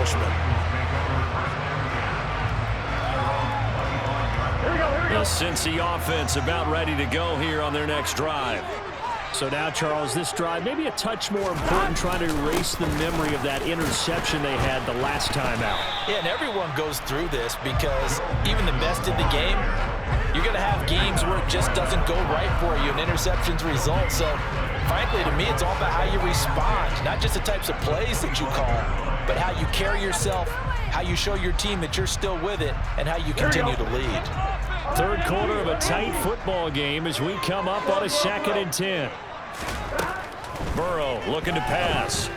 accomplishment. The Cincy offense about ready to go here on their next drive. So now, Charles, this drive maybe a touch more important, trying to erase the memory of that interception they had the last time out. Yeah, and everyone goes through this because even the best in the game, you're going to have games where it just doesn't go right for you, and interceptions result. So, frankly, to me, it's all about how you respond, not just the types of plays that you call, but how you carry yourself, how you show your team that you're still with it, and how you continue to lead. Third quarter of a tight football game as we come up on a 2nd and 10. Burrow looking to pass.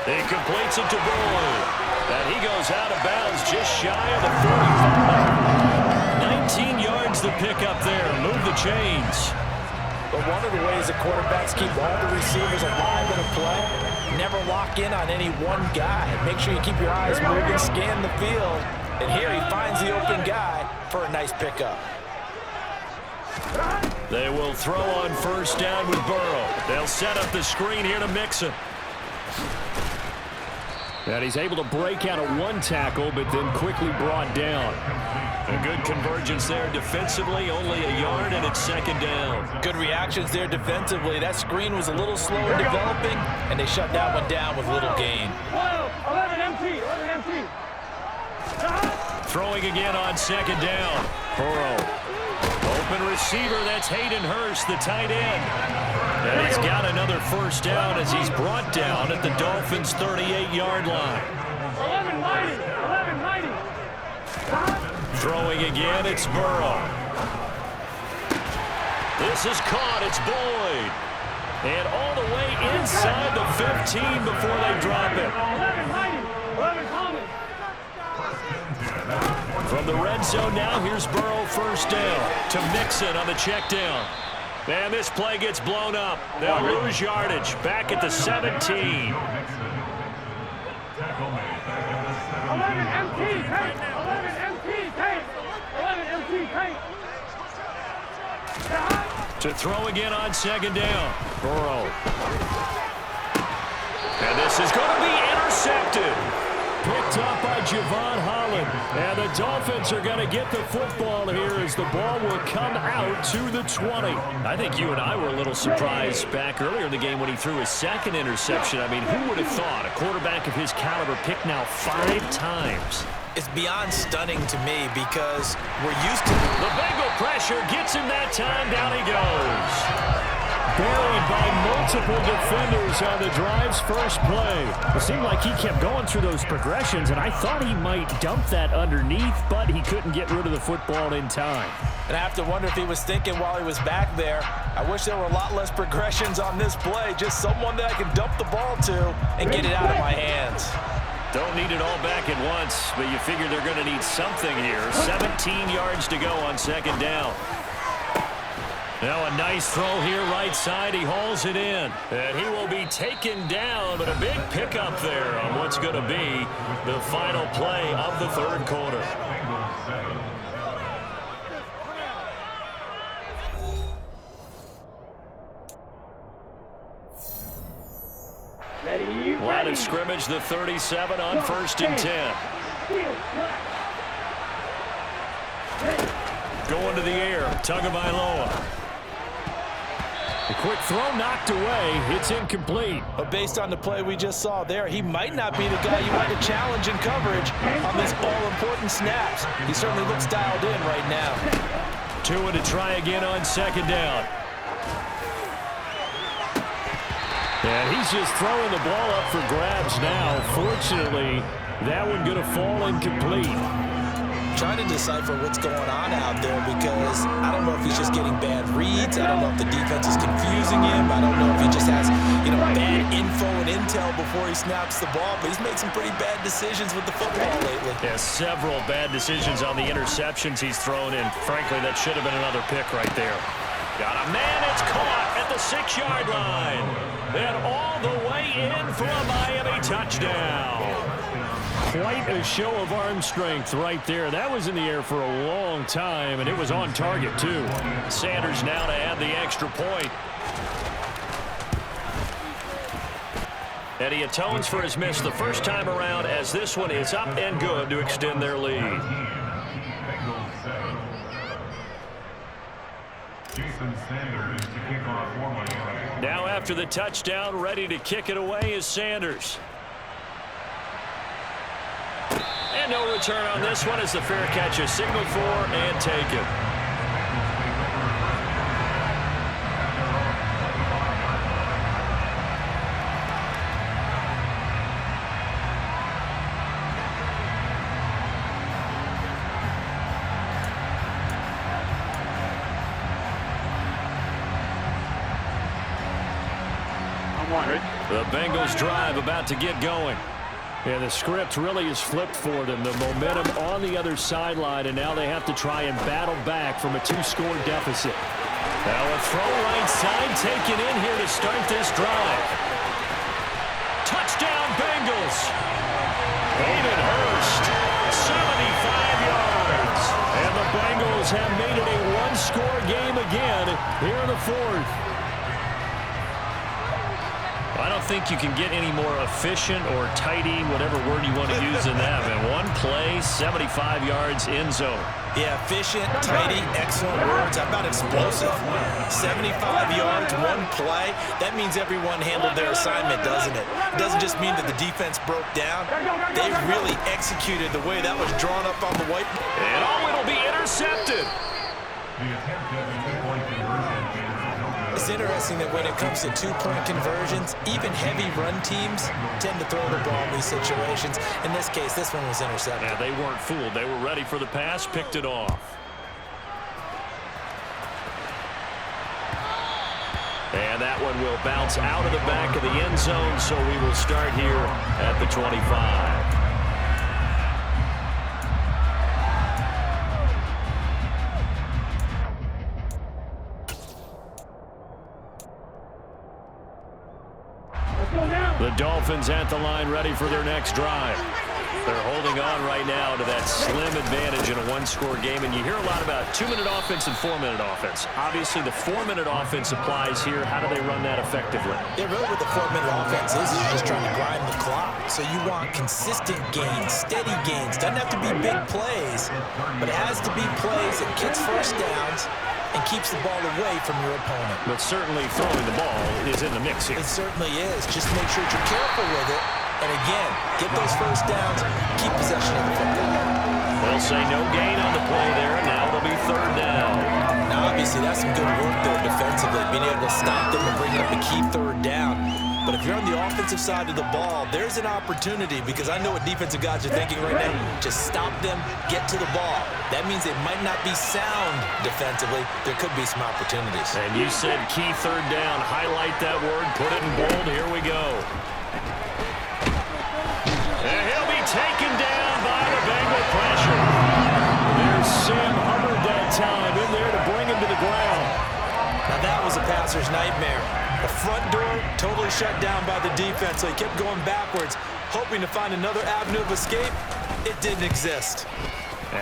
He completes it to Boyd. And he goes out of bounds just shy of the 45. 19 yards the pickup there. Move the chains. But one of the ways the quarterbacks keep all the receivers alive in a play, never lock in on any one guy. Make sure you keep your eyes moving, scan the field. And here he finds the open guy for a nice pickup. They will throw on first down with Burrow. They'll set up the screen here to Mixon. And he's able to break out of one tackle, but then quickly brought down. A good convergence there defensively, only a yard, and it's 2nd down. Good reactions there defensively. That screen was a little slow in developing, and they shut that one down with little gain. 11 empty. Throwing again on 2nd down. Burrow. Open receiver, that's Hayden Hurst, the tight end. And he's got another first down as he's brought down at the Dolphins' 38-yard line. 11-90. Throwing again, it's Burrow. This is caught, it's Boyd. And all the way inside the 15 before they drop it. 11-90. From the red zone now, here's Burrow first down to Mixon on the check down. And this play gets blown up. They'll lose yardage back at the 17. 11 empty, paint. 11 empty, paint. 11 empty, paint. To throw again on 2nd down. Burrow. And this is going to be intercepted. Picked up by Javon Holland. And the Dolphins are going to get the football here as the ball will come out to the 20. I think you and I were a little surprised back earlier in the game when he threw his 2nd interception. I mean, who would have thought a quarterback of his caliber picked now 5 times? It's beyond stunning to me because we're used to the Bengal pressure gets him that time. Down he goes. Buried by multiple defenders on the drive's first play. It seemed like he kept going through those progressions, and I thought he might dump that underneath, but he couldn't get rid of the football in time. And I have to wonder if he was thinking while he was back there, I wish there were a lot less progressions on this play, just someone that I can dump the ball to and get it out of my hands. Don't need it all back at once, but you figure they're going to need something here. 17 yards to go on 2nd down. Now a nice throw here right side. He hauls it in. And he will be taken down, but a big pickup there on what's going to be the final play of the 3rd quarter. Line of scrimmage, the 37 on 1st and 10. Going to the air, Tagovailoa. A quick throw knocked away. It's incomplete. But based on the play we just saw there, he might not be the guy you want to challenge in coverage on these all-important snaps. He certainly looks dialed in right now. Tua to try again on 2nd down. And he's just throwing the ball up for grabs now. Fortunately, that one going to fall incomplete. Trying to decipher what's going on out there because I don't know if he's just getting bad reads. I don't know if the defense is confusing him. I don't know if he just has, bad info and intel before he snaps the ball. But he's made some pretty bad decisions with the football lately. Yeah, several bad decisions on the interceptions he's thrown in. Frankly, that should have been another pick right there. Got a man, it's caught at the 6-yard line. And all the way in for a Miami touchdown. Quite a show of arm strength right there. That was in the air for a long time, and it was on target, too. Sanders now to add the extra point. And he atones for his miss the first time around as this one is up and good to extend their lead. Now after the touchdown, ready to kick it away is Sanders. And no return on this one as the fair catch is signaled for and taken. The Bengals drive about to get going. Yeah, the script really is flipped for them. The momentum on the other sideline, and now they have to try and battle back from a 2-score deficit. Now a throw right side taken in here to start this drive. Touchdown Bengals. Hayden Hurst, 75 yards. And the Bengals have made it a 1-score game again here in the fourth. I don't think you can get any more efficient or tidy, whatever word you want to use in that. Man, one play, 75 yards in zone. Yeah, efficient, tidy, excellent words. How about explosive? 75 yards, one play. That means everyone handled their assignment, doesn't it? It doesn't just mean that the defense broke down. They really executed the way that was drawn up on the whiteboard. And it'll be intercepted. It's interesting that when it comes to two-point conversions, even heavy run teams tend to throw the ball in these situations. In this case, this one was intercepted. Yeah, they weren't fooled. They were ready for the pass, picked it off. And that one will bounce out of the back of the end zone, so we will start here at the 25. The Dolphins at the line ready for their next drive. They're holding on right now to that slim advantage in a 1-score game, and you hear a lot about 2-minute offense and 4-minute offense. Obviously, the 4-minute offense applies here. How do they run that effectively? Yeah, really what the 4-minute offense is just trying to grind the clock. So you want consistent gains, steady gains. Doesn't have to be big plays, but it has to be plays that gets first downs and keeps the ball away from your opponent. But certainly throwing the ball is in the mix here. It certainly is. Just make sure that you're careful with it. And again, get those first downs, keep possession of the football. They'll say no gain on the play there. Now it'll be 3rd down. Now, obviously, that's some good work there defensively, being able to stop them and bring up a key 3rd down. But if you're on the offensive side of the ball, there's an opportunity, because I know what defensive guys are thinking right now. Just stop them, get to the ball. That means they might not be sound defensively. There could be some opportunities. And you said key 3rd down. Highlight that word. Put it in bold. Here we go. And he'll be taken down by the Bengal pressure. There's Sam Hubbard that time in there to bring him to the ground. Now that was a passer's nightmare. The front door totally shut down by the defense, so he kept going backwards, hoping to find another avenue of escape. It didn't exist.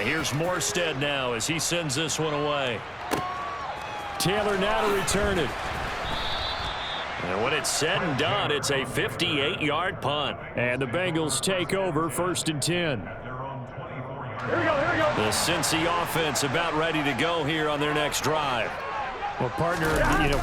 Here's Morstead now as he sends this one away. Taylor now to return it. And when it's said and done, it's a 58-yard punt. And the Bengals take over 1st and 10. Here we go. The Cincy offense about ready to go here on their next drive. Well, partner,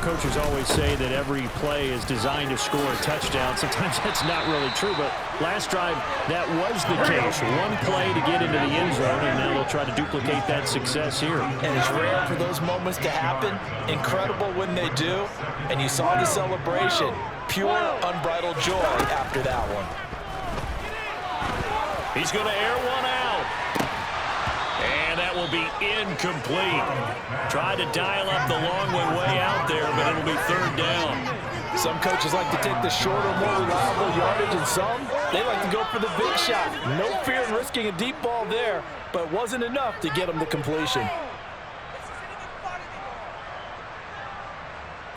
coaches always say that every play is designed to score a touchdown. Sometimes that's not really true, but last drive, that was the case. One play to get into the end zone, and now they'll try to duplicate that success here. And it's rare for those moments to happen. Incredible when they do. And you saw the celebration. Pure, unbridled joy after that one. He's going to air one out. And that will be incomplete. Tried to dial up the long way out there, but it'll be 3rd down. Some coaches like to take the shorter, more reliable yardage, and some, they like to go for the big shot. No fear in risking a deep ball there, but it wasn't enough to get them to completion.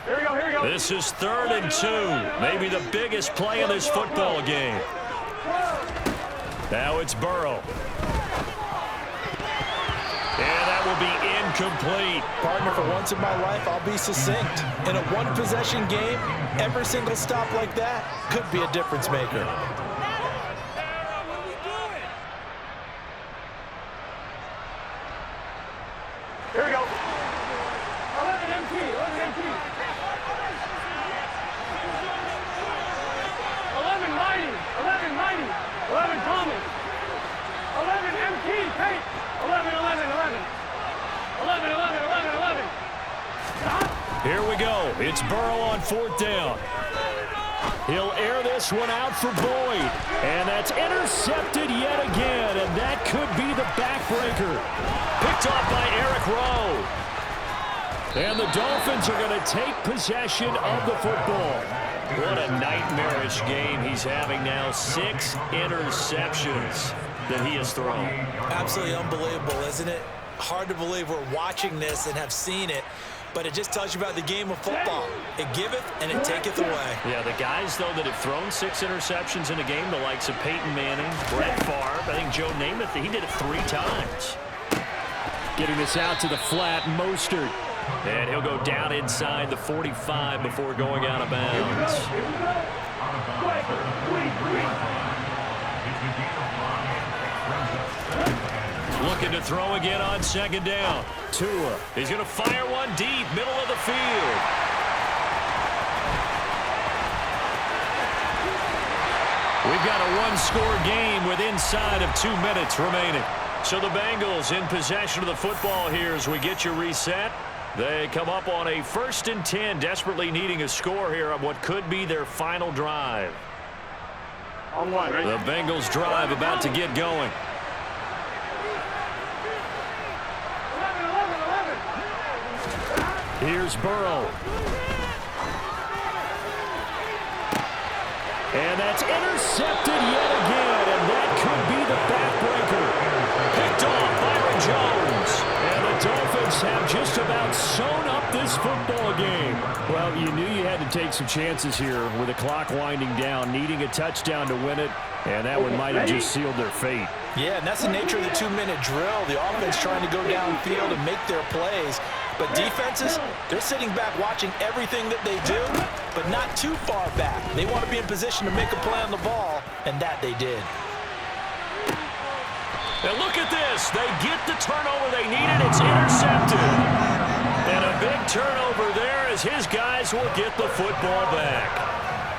Here we go. This is 3rd and 2. Maybe the biggest play in this football game. Now it's Burrow. And that will be incomplete. Partner, for once in my life, I'll be succinct. In a one-possession game, every single stop like that could be a difference maker. Here we go. 11 MT, 11 MT. 11 mighty, 11 mighty, 11 Thomas. 11 MT, Tate. 11, 11, 11. 11, 11, 11, 11. Stop. Here we go. It's Burrow on 4th down. He'll air this one out for Boyd. And that's intercepted yet again. And that could be the backbreaker. Picked off by Eric Rowe. And the Dolphins are going to take possession of the football. What a nightmarish game he's having now. 6 interceptions that he has thrown. Absolutely unbelievable, isn't it? Hard to believe we're watching this and have seen it, but it just tells you about the game of football. It giveth and it taketh away. Yeah, the guys, though, that have thrown 6 interceptions in a game, the likes of Peyton Manning, Brett Favre, I think Joe Namath, he did it 3 times. Getting this out to the flat, Mostert. And he'll go down inside the 45 before going out of bounds. Looking to throw again on 2nd down. Tua. He's going to fire one deep, middle of the field. We've got a one-score game with inside of 2 minutes remaining. So the Bengals in possession of the football here as we get you reset. They come up on a 1st and 10, desperately needing a score here on what could be their final drive. On one, right? The Bengals drive about to get going. 11, 11, 11. Here's Burrow. And that's intercepted yet again. And that could be the backbreaker. Picked off Byron Jones. And the Dolphins have just about sewn up this football game. Well, you knew you had to take some chances here with the clock winding down, needing a touchdown to win it. And that one might have just sealed their fate. Yeah, and that's the nature of the 2-minute drill. The offense trying to go downfield and make their plays. But defenses, they're sitting back watching everything that they do, but not too far back. They want to be in position to make a play on the ball, and that they did. And look at this. They get the turnover they needed. It's intercepted. And a big turnover there as his guys will get the football back.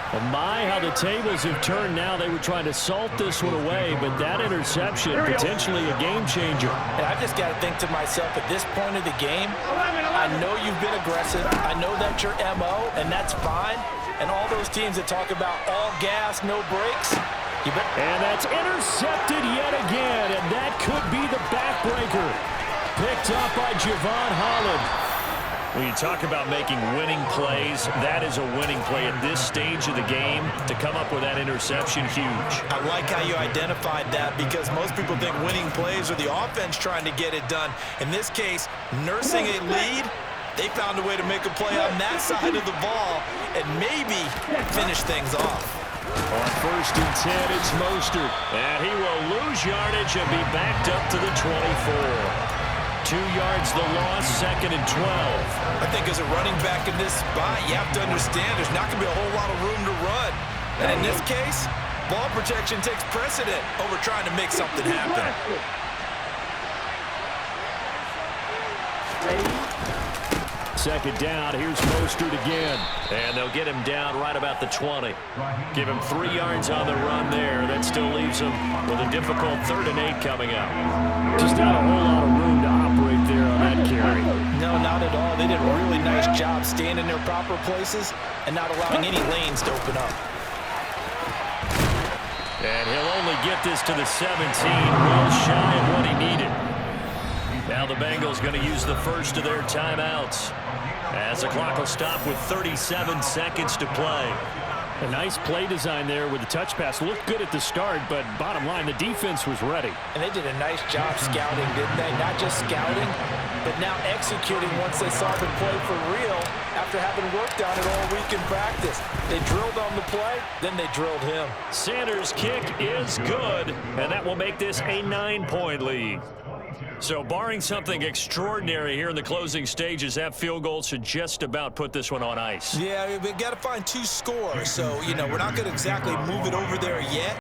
Well, my, how the tables have turned now. They were trying to salt this one away, but that interception, potentially a game changer. And I've just got to think to myself, at this point of the game, I know you've been aggressive. I know that's your MO, and that's fine. And all those teams that talk about all gas, no brakes, and that's intercepted yet again, and that could be the backbreaker. Picked up by Javon Holland. When you talk about making winning plays, that is a winning play at this stage of the game. To come up with that interception, huge. I like how you identified that because most people think winning plays are the offense trying to get it done. In this case, nursing a lead, they found a way to make a play on that side of the ball and maybe finish things off. On 1st and 10, it's Mostert. And he will lose yardage and be backed up to the 24. 2 yards the loss, 2nd and 12. I think as a running back in this spot, you have to understand there's not going to be a whole lot of room to run. And in this case, ball protection takes precedent over trying to make something happen. 2nd down, here's Mostert again. And they'll get him down right about the 20. Give him 3 yards on the run there. That still leaves him with a difficult 3rd and 8 coming up. Just not a whole lot of room to operate there on that carry. No, not at all. They did a really nice job staying in their proper places and not allowing any lanes to open up. And he'll only get this to the 17, well shy of what he needed. Now the Bengals going to use the first of their timeouts as the clock will stop with 37 seconds to play. A nice play design there with the touch pass. Looked good at the start, but bottom line, the defense was ready. And they did a nice job scouting, didn't they? Not just scouting, but now executing once they saw the play for real after having worked on it all week in practice. They drilled on the play, then they drilled him. Sanders' kick is good, and that will make this a 9-point lead. So barring something extraordinary here in the closing stages, that field goal should just about put this one on ice. Yeah, we got to find 2 scores. So, we're not going to exactly move it over there yet.